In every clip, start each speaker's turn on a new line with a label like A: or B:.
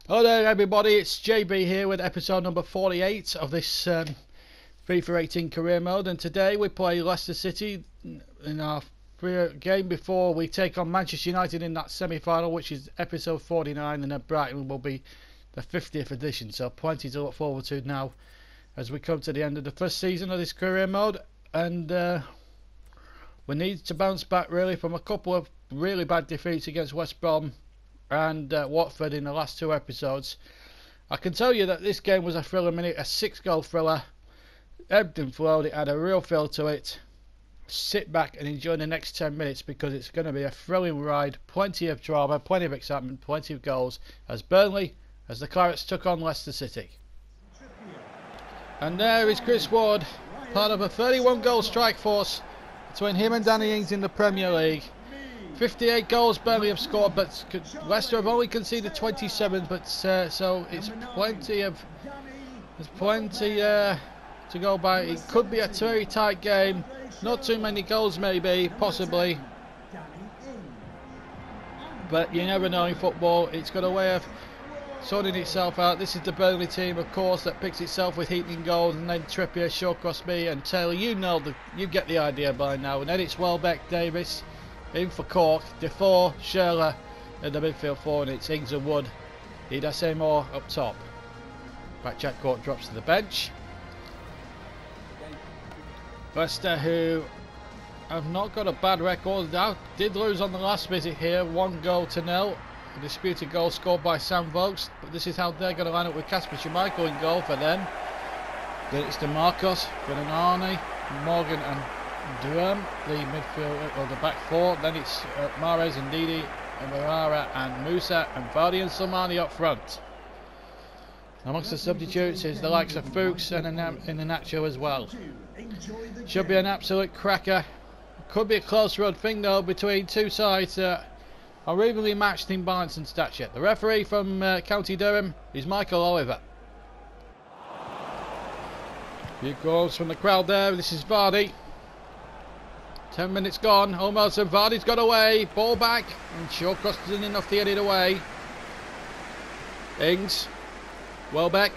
A: Hello there everybody, it's JB here with episode number 48 of this FIFA 18 career mode, and today we play Leicester City in our game before we take on Manchester United in that semi-final, which is episode 49, and then Brighton will be the 50th edition, so plenty to look forward to now as we come to the end of the first season of this career mode. And we need to bounce back really from a couple of really bad defeats against West Brom and Watford in the last two episodes. I can tell you that this game was a thriller minute, a 6-goal thriller. Ebbed and flowed, it had a real feel to it. Sit back and enjoy the next 10 minutes because it's going to be a thrilling ride, plenty of drama, plenty of excitement, plenty of goals as the Clarets took on Leicester City. And there is Chris Ward, part of a 31-goal strike force between him and Danny Ings in the Premier League. 58 goals Burnley have scored, but Leicester have only conceded 27. But so it's plenty of to go by. It could be a very tight game. Not too many goals, maybe, possibly. But you never know in football. It's got a way of sorting itself out. This is the Burnley team, of course, that picks itself with Heaton goals, and then Trippier, Shawcross, and Taylor. You get the idea by now. And then it's Welbeck, Davis in for Cork, Defoe, Schürrle in the midfield four, and it's Ings and Wood. Need I say more up top? Back Jack Cork drops to the bench. Leicester, who have not got a bad record, now did lose on the last visit here, 1-0. A disputed goal scored by Sam Vokes, but this is how they're going to line up with Kasper Schmeichel in goal for them. Then it's DeMarcos, Arnie, Morgan and Durham, the midfield or the back four. Then it's Mahrez and Didi and Marara and Musa and Vardy and Slimani up front. Amongst the substitutes is the likes of Fuchs and Iheanacho as well. Should be an absolute cracker. Could be a close road thing though between two sides that are evenly matched in balance and stature. The referee from County Durham is Michael Oliver. Few goals from the crowd there. This is Vardy. 10 minutes gone, almost, and Vardy's got away. Ball back, and Shawcross isn't enough to get it away. Ings, Welbeck,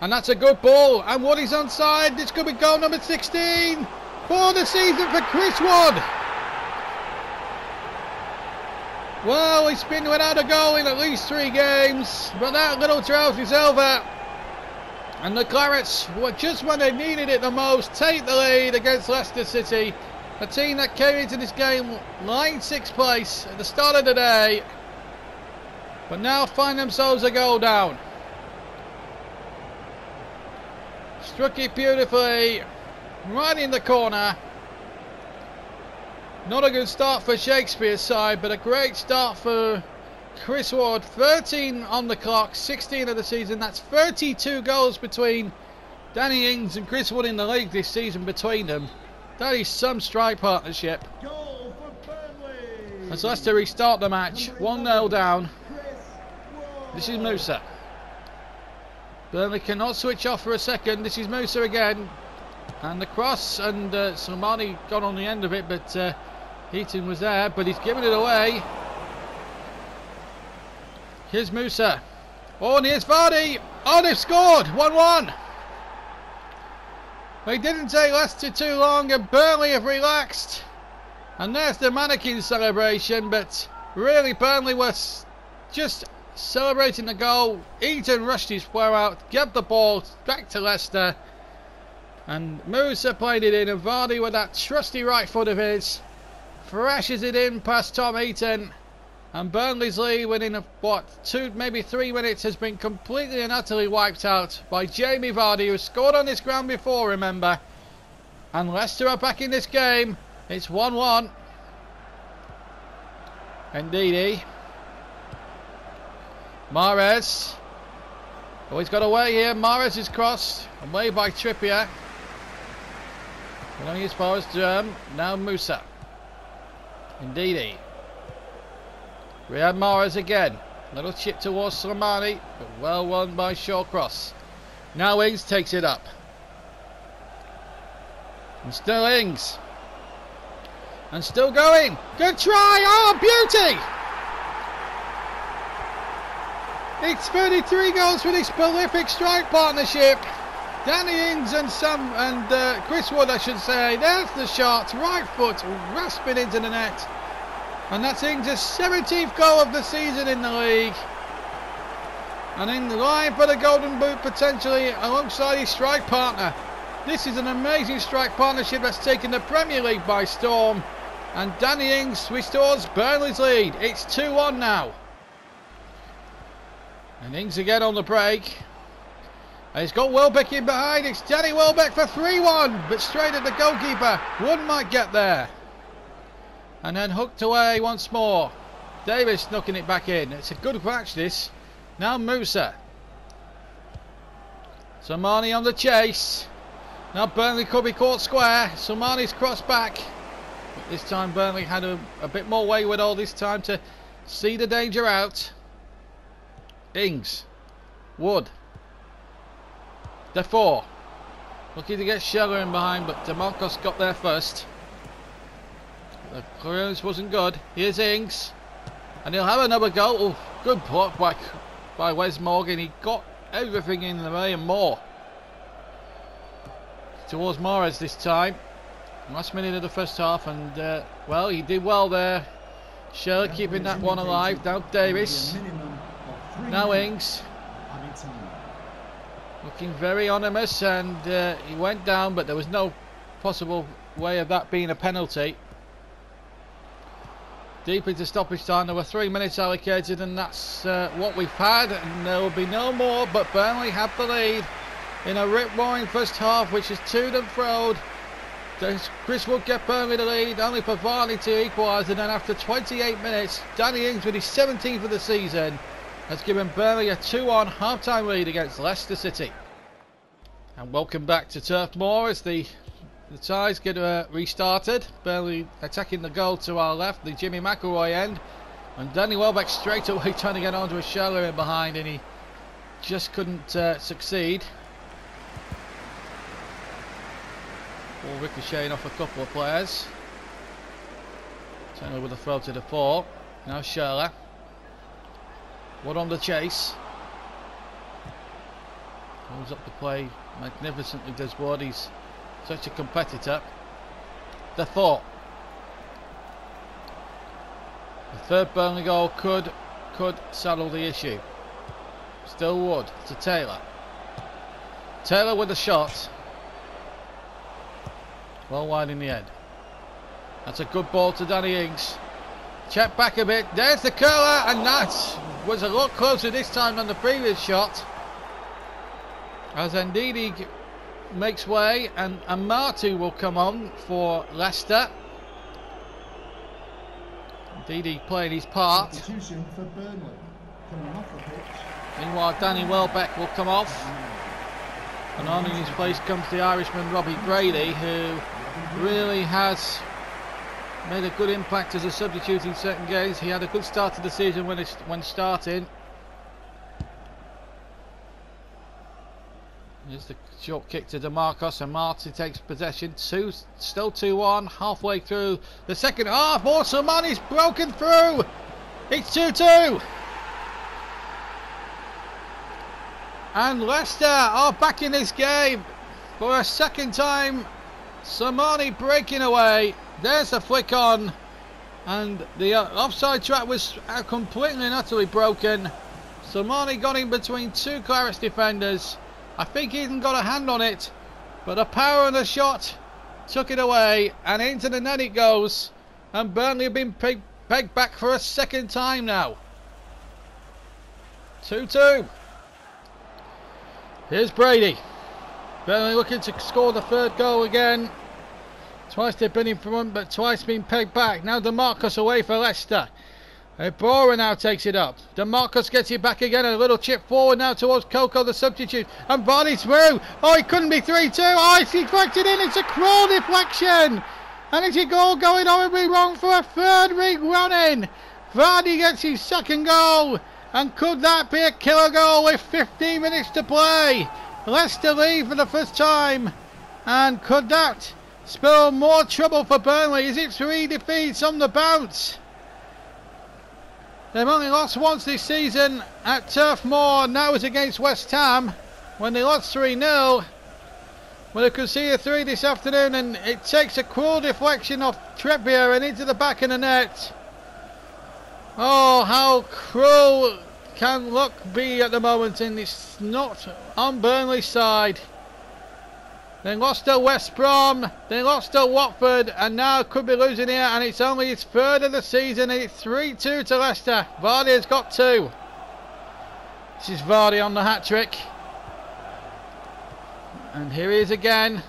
A: and that's a good ball. And Wood is onside. This could be goal number 16 for the season for Chris Wood. Well, he's been without a goal in at least 3 games, but that little drought is over. And the Clarets, just when they needed it the most, take the lead against Leicester City. A team that came into this game lying 6th place at the start of the day, but now find themselves a goal down. Struck it beautifully, right in the corner. Not a good start for Shakespeare's side, but a great start for Chris Ward. 13 on the clock, 16 of the season. That's 32 goals between Danny Ings and Chris Wood in the league this season between them. That is some strike partnership.
B: Goal for Burnley.
A: As Leicester restart the match, 1-0 down. This is Musa. Burnley cannot switch off for a second. This is Musa again. And the cross, and Slimani got on the end of it, but Heaton was there, but he's given it away. Here's Musa. Oh, and here's Vardy. Oh, they've scored. 1-1. They didn't take Leicester too long, and Burnley have relaxed. And there's the mannequin celebration, but really Burnley was just celebrating the goal. Eaton rushed his flow out, gave the ball back to Leicester. And Musa played it in, and Vardy with that trusty right foot of his thrashes it in past Tom Eaton. And Burnley's lead within maybe 3 minutes has been completely and utterly wiped out by Jamie Vardy, who scored on this ground before, remember. And Leicester are back in this game. It's 1-1. Indeedy. Mahrez. Oh, he's got away here. Mahrez is crossed. Away by Trippier. Going as far as Durham. Now Musa. Indeedy. Riyad Mahrez again. Little chip towards Slimani, but well won by Shawcross. Now Ings takes it up. And still Ings. And still going. Good try. Oh, beauty. It's 33 goals for this prolific strike partnership. Danny Ings and Chris Wood, I should say. There's the shot, right foot rasping into the net. And that's Ings' 17th goal of the season in the league. And in the line for the Golden Boot potentially alongside his strike partner. This is an amazing strike partnership that's taken the Premier League by storm. And Danny Ings restores Burnley's lead. It's 2-1 now. And Ings again on the break. And he's got Welbeck in behind. It's Danny Welbeck for 3-1. But straight at the goalkeeper. One might get there. And then hooked away once more. Davis knocking it back in. It's a good match this. Now Musa. Somani on the chase. Now Burnley could be caught square. Somani's crossed back. But this time Burnley had a bit more wayward all this time to see the danger out. Ings. Wood. Defoe. Looking to get Scheller in behind, but DeMarcos got there first. The clearance wasn't good. Here's Ings. And he'll have another goal. Oh, good block by Wes Morgan. He got everything in the way and more. Towards Mahrez this time. Last minute of the first half, and well, he did well there. Scheller keeping that one alive. Now Davis. Now Ings. Looking very ominous, and he went down, but there was no possible way of that being a penalty. Deep into stoppage time. There were 3 minutes allocated, and that's what we've had, and there will be no more. But Burnley have the lead in a rip-roaring first half, which is to and fro. Does Chris Wood get Burnley the lead, only for Varney to equalise, and then after 28 minutes, Danny Ings with his 17th of the season has given Burnley a 2-1 half-time lead against Leicester City. And welcome back to Turf Moor as the ties get restarted. Burnley attacking the goal to our left, the Jimmy McElroy end, and Danny Welbeck straight away trying to get onto a Scheller in behind, and he just couldn't succeed. Ball ricocheting off a couple of players. Turner with a throw to the fore. Now Scheller. Wood on the chase. Holds up the play magnificently, does Wood. He's such a competitor. Defoe. The third Burnley goal could settle the issue. Still Wood to Taylor. Taylor with a shot. Well wide in the end. That's a good ball to Danny Ings. Check back a bit. There's the curler, and that was a lot closer this time than the previous shot. As Ndidi makes way, and Amatu will come on for Leicester. Ndidi playing his part.
B: For Burnley. Coming off the pitch.
A: Meanwhile, Danny Welbeck will come off. And on in his place comes the Irishman Robbie Brady, who really has made a good impact as a substitute in certain games. He had a good start to the season when starting. Here's the short kick to DeMarcos, and Marty takes possession. Still 2-1, halfway through the second half. Somani's broken through. It's 2-2. And Leicester are back in this game for a second time. Somani breaking away. There's the flick on, and the offside trap was completely and utterly broken. Somani got in between two Claris defenders. I think he even got a hand on it, but the power of the shot took it away, and into the net it goes. And Burnley have been pegged back for a second time now. 2-2. Here's Brady. Burnley looking to score the third goal again. Twice they've been in front, but twice been pegged back. Now DeMarcos away for Leicester. Bora now takes it up. DeMarcos gets it back again. A little chip forward now towards Coco, the substitute. And Varney through. Oh, it couldn't be 3-2. Oh, it's deflected in. It's a crawl deflection. And it's a goal going horribly wrong for a third week running. Varney gets his second goal. And could that be a killer goal with 15 minutes to play? Leicester lead for the first time. And could that spell more trouble for Burnley? Is it 3 defeats on the bounce? They've only lost once this season at Turf Moor, and that was against West Ham when they lost 3-0. Well, they conceded 3 this afternoon, and it takes a cruel deflection off Trippier and into the back of the net. Oh, how cruel can luck be at the moment, and it's not on Burnley's side. They lost to West Brom, they lost to Watford, and now could be losing here, and it's only his 3rd of the season, and it's 3-2 to Leicester. Vardy has got 2. This is Vardy on the hat-trick. And here he is again.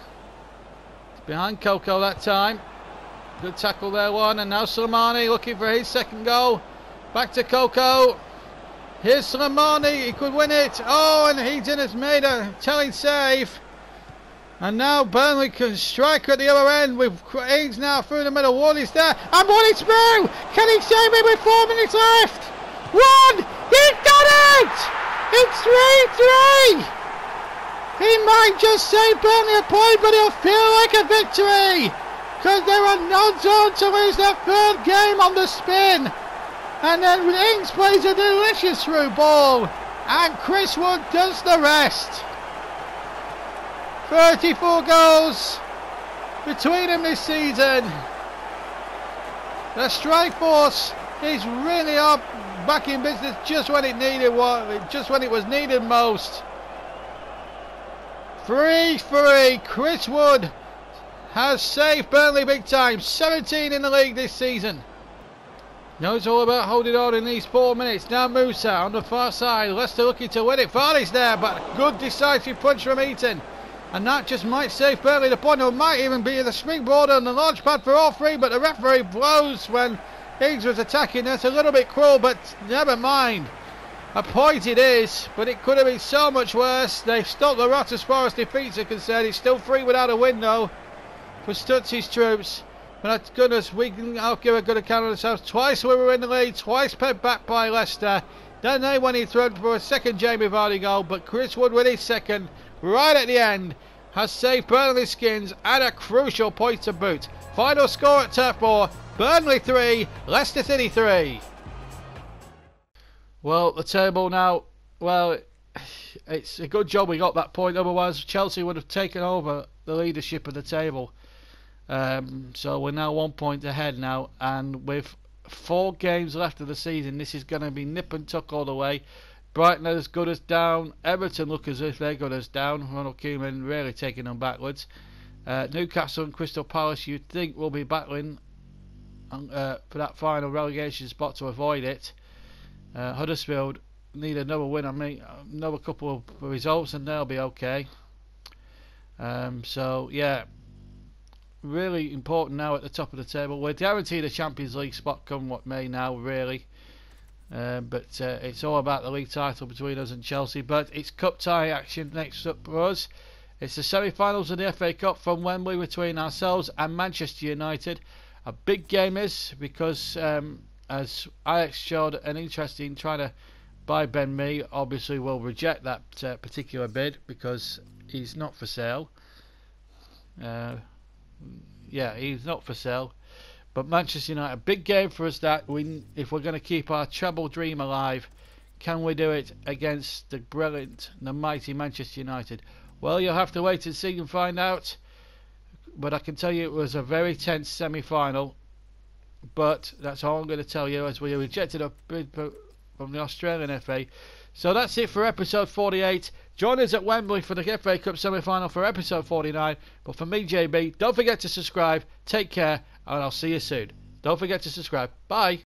A: It's behind Coco that time. Good tackle there, one, and now Slimani looking for his 2nd goal. Back to Coco. Here's Slimani, he could win it. Oh, and Heaton has made a telling save. And now Burnley can strike at the other end with Ings now through the middle. Ward is there, and Ward is through. Can he save it with 4 minutes left? 1, he's done it! It's 3-3. He might just save Burnley a point, but he'll feel like a victory, because they are odds on to lose their 3rd game on the spin. And then Ings plays a delicious through ball, and Chris Wood does the rest. 34 goals between them this season. The strike force is really up, back in business just when it needed, just when it was needed most. 3-3. Chris Wood has saved Burnley big time. 17 in the league this season. Now it's all about holding on in these 4 minutes. Now Musa on the far side. Leicester looking to win it. Vardy's there, but good decisive punch from Heaton. And that just might save Burnley the point. It might even be the springboard on the launch pad for all 3, but the referee blows when Ings was attacking. That's a little bit cruel, but never mind. A point it is, but it could have been so much worse. They've stopped the rot as far as defeats are concerned. It's still 3 without a win though for Stutz's troops. But goodness, I'll give a good account of themselves. Twice we were in the lead, twice paid back by Leicester. Then they went in through for a 2nd Jamie Vardy goal, but Chris Wood with his 2nd right at the end has saved Burnley's skins at a crucial point to boot. Final score at Turf Moor, Burnley 3, Leicester City 3. Well, the table now, well, it's a good job we got that point, otherwise Chelsea would have taken over the leadership of the table. So we're now 1 point ahead now, and with 4 games left of the season, this is going to be nip and tuck all the way. Brighton are as good as down, Everton look as if they're good as down, Ronald Koeman really taking them backwards. Newcastle and Crystal Palace you'd think will be battling for that final relegation spot to avoid it. Huddersfield need another win, another couple of results and they'll be okay. So yeah, really important now at the top of the table. We're guaranteed a Champions League spot come what may now, really. But it's all about the league title between us and Chelsea. But it's cup tie action next up for us. It's the semi-finals of the FA Cup from Wembley between ourselves and Manchester United. A big game is because as Ajax showed an interest in trying to buy Ben Mee, obviously we'll reject that particular bid because he's not for sale. Yeah, he's not for sale. But Manchester United, a big game for us that if we're going to keep our treble dream alive, can we do it against the brilliant, the mighty Manchester United? Well, you'll have to wait and see and find out. But I can tell you it was a very tense semi-final. But that's all I'm going to tell you, as we rejected a bid from the Australian FA. So that's it for episode 48. Join us at Wembley for the FA Cup semi-final for episode 49. But for me, JB, don't forget to subscribe. Take care, and I'll see you soon. Don't forget to subscribe. Bye.